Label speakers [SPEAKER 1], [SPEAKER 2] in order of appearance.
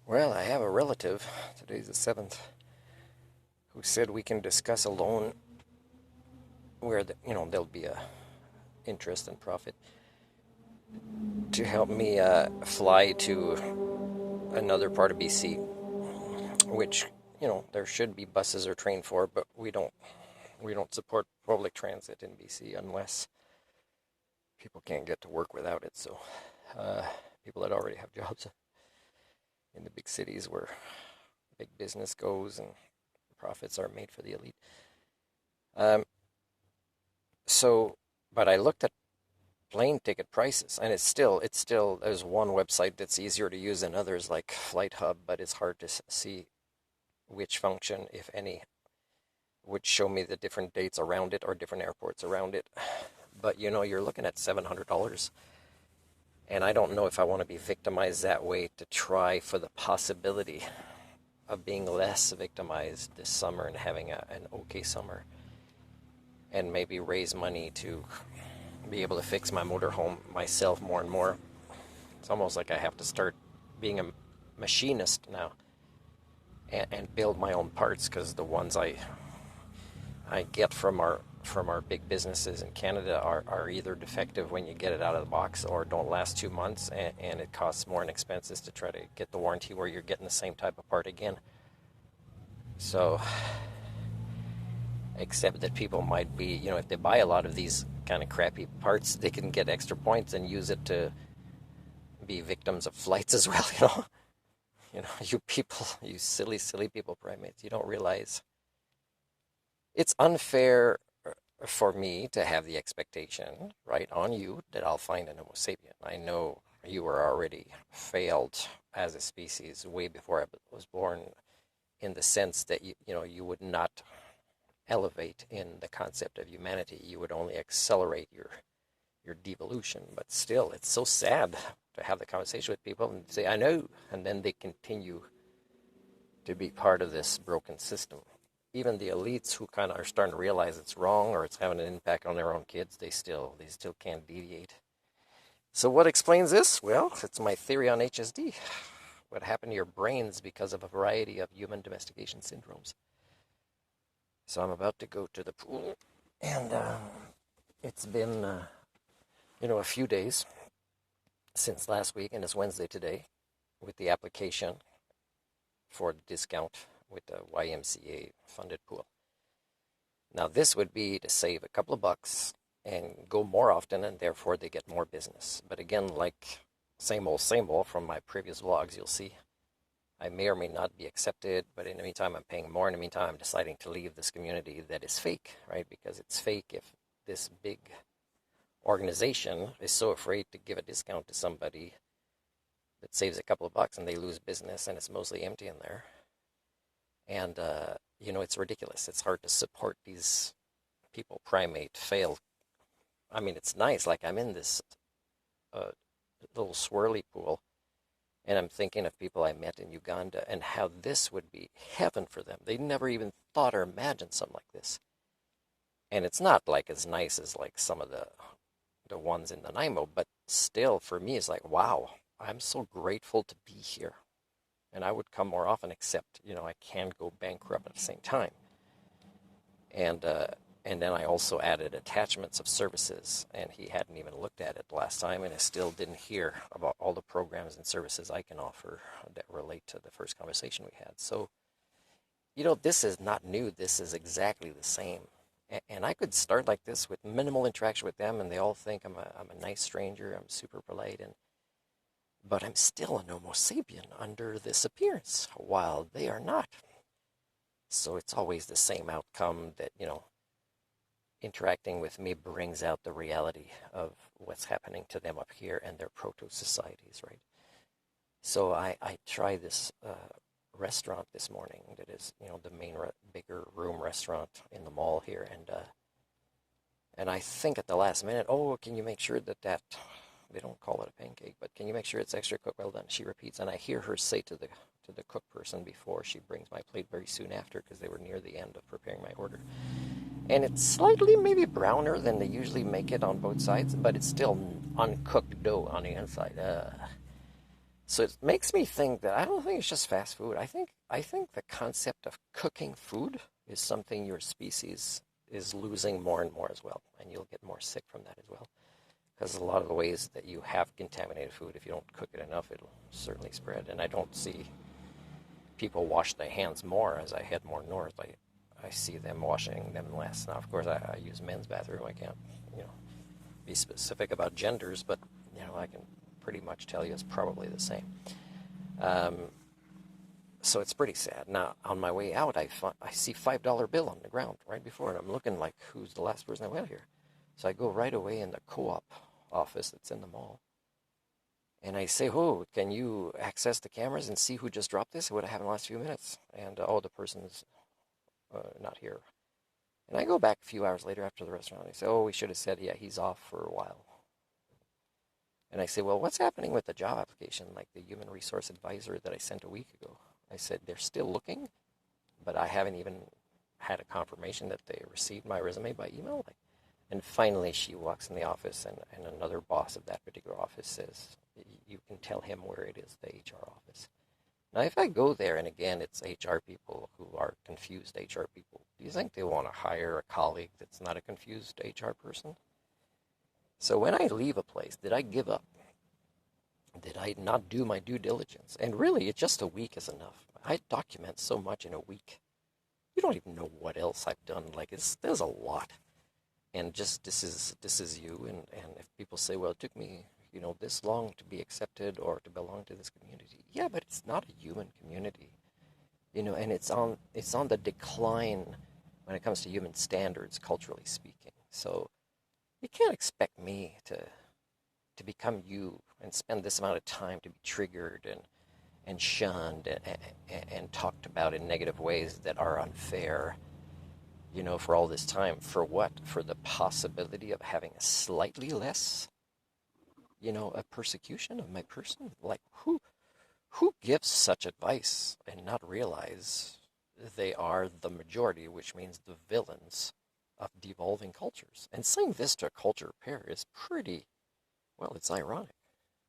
[SPEAKER 1] Well, I have a relative, today's the 7th, who said we can discuss a loan where there'll be a interest and profit to help me fly to another part of BC, which there should be buses or train for, but we don't support public transit in BC unless people can't get to work without it. So uh, people that already have jobs in the big cities where big business goes and profits are made for the elite. Um, but I looked at plane ticket prices, and it's still there's one website that's easier to use than others, like Flight Hub, but it's hard to see which function, if any, would show me the different dates around it or different airports around it. But you're looking at $700, and I don't know if I want to be victimized that way to try for the possibility of being less victimized this summer and having an okay summer, and maybe raise money to be able to fix my motorhome myself more and more. It's almost like I have to start being a machinist now and build my own parts, because the ones I get from our big businesses in Canada are either defective when you get it out of the box or don't last 2 months, and it costs more in expenses to try to get the warranty where you're getting the same type of part again. So, except that people might be, if they buy a lot of these kind of crappy parts, they can get extra points and use it to be victims of flights as well, you people, you silly, silly people, primates, you don't realize it's unfair for me to have the expectation, right, on you that I'll find an Homo sapien. I know you were already failed as a species way before I was born, in the sense that you would not elevate in the concept of humanity. You would only accelerate your devolution. But still, it's so sad to have the conversation with people and say, I know, and then they continue to be part of this broken system. Even the elites who kind of are starting to realize it's wrong or it's having an impact on their own kids, they still can't deviate. So what explains this? Well, it's my theory on HSD. What happened to your brains because of a variety of human domestication syndromes. So I'm about to go to the pool, and it's been, a few days since last week, and it's Wednesday today, with the application for the discount with the YMCA funded pool. Now this would be to save a couple of bucks and go more often, and therefore they get more business. But again, like same old from my previous vlogs, you'll see I may or may not be accepted, but in the meantime I'm paying more. In the meantime I'm deciding to leave this community that is fake, right? Because it's fake if this big organization is so afraid to give a discount to somebody that saves a couple of bucks and they lose business and it's mostly empty in there. And, it's ridiculous. It's hard to support these people, primate, fail. I mean, it's nice. Like, I'm in this little swirly pool, and I'm thinking of people I met in Uganda and how this would be heaven for them. They never even thought or imagined something like this. And it's not like as nice as like some of the ones in Nanaimo, but still, for me, it's like, wow, I'm so grateful to be here. And I would come more often, except, I can't go bankrupt at the same time. And then I also added attachments of services, and he hadn't even looked at it last time, and I still didn't hear about all the programs and services I can offer that relate to the first conversation we had. So, this is not new. This is exactly the same. And I could start like this with minimal interaction with them, and they all think I'm a nice stranger. I'm super polite, but I'm still an Homo sapien under this appearance, while they are not. So it's always the same outcome that, interacting with me brings out the reality of what's happening to them up here and their proto-societies, right? So I try this restaurant this morning that is, the main bigger room restaurant in the mall here, and I think at the last minute, oh, can you make sure that they don't call it a pancake, but can you make sure it's extra cooked well done? She repeats, and I hear her say to the cook person before she brings my plate very soon after, because they were near the end of preparing my order. And it's slightly maybe browner than they usually make it on both sides, but it's still uncooked dough on the inside. So it makes me think that I don't think it's just fast food. I think the concept of cooking food is something your species is losing more and more as well, and you'll get more sick from that as well. Because a lot of the ways that you have contaminated food, if you don't cook it enough, it'll certainly spread. And I don't see people wash their hands more as I head more north. I see them washing them less. Now, of course, I use men's bathroom. I can't, you know, be specific about genders, but I can pretty much tell you it's probably the same. Um, so it's pretty sad. Now, on my way out, I see $5 bill on the ground right before it. I'm looking like, who's the last person that went here? So I go right away in the co-op office that's in the mall. And I say, oh, can you access the cameras and see who just dropped this? What happened in the last few minutes? And, oh, the person's not here. And I go back a few hours later after the restaurant. I say, oh, we should have said, yeah, he's off for a while. And I say, well, what's happening with the job application, like the human resource advisor that I sent a week ago? I said, they're still looking, but I haven't even had a confirmation that they received my resume by email. And finally, she walks in the office, and another boss of that particular office says, you can tell him where it is, the HR office. Now, if I go there, and again, it's HR people who are confused HR people, do you think they want to hire a colleague that's not a confused HR person? So when I leave a place, did I give up? Did I not do my due diligence? And really, it's just a week is enough. I document so much in a week. You don't even know what else I've done. Like, there's a lot. And just this is you. And if people say, well, it took me, this long to be accepted or to belong to this community. Yeah, but it's not a human community. And it's on the decline when it comes to human standards, culturally speaking. So you can't expect me to become you and spend this amount of time to be triggered and shunned and talked about in negative ways that are unfair, for all this time. For what? For the possibility of having a slightly less, a persecution of my person? Like, who gives such advice and not realize they are the majority, which means the villains of devolving cultures? And saying this to a culture pair is pretty, well, it's ironic.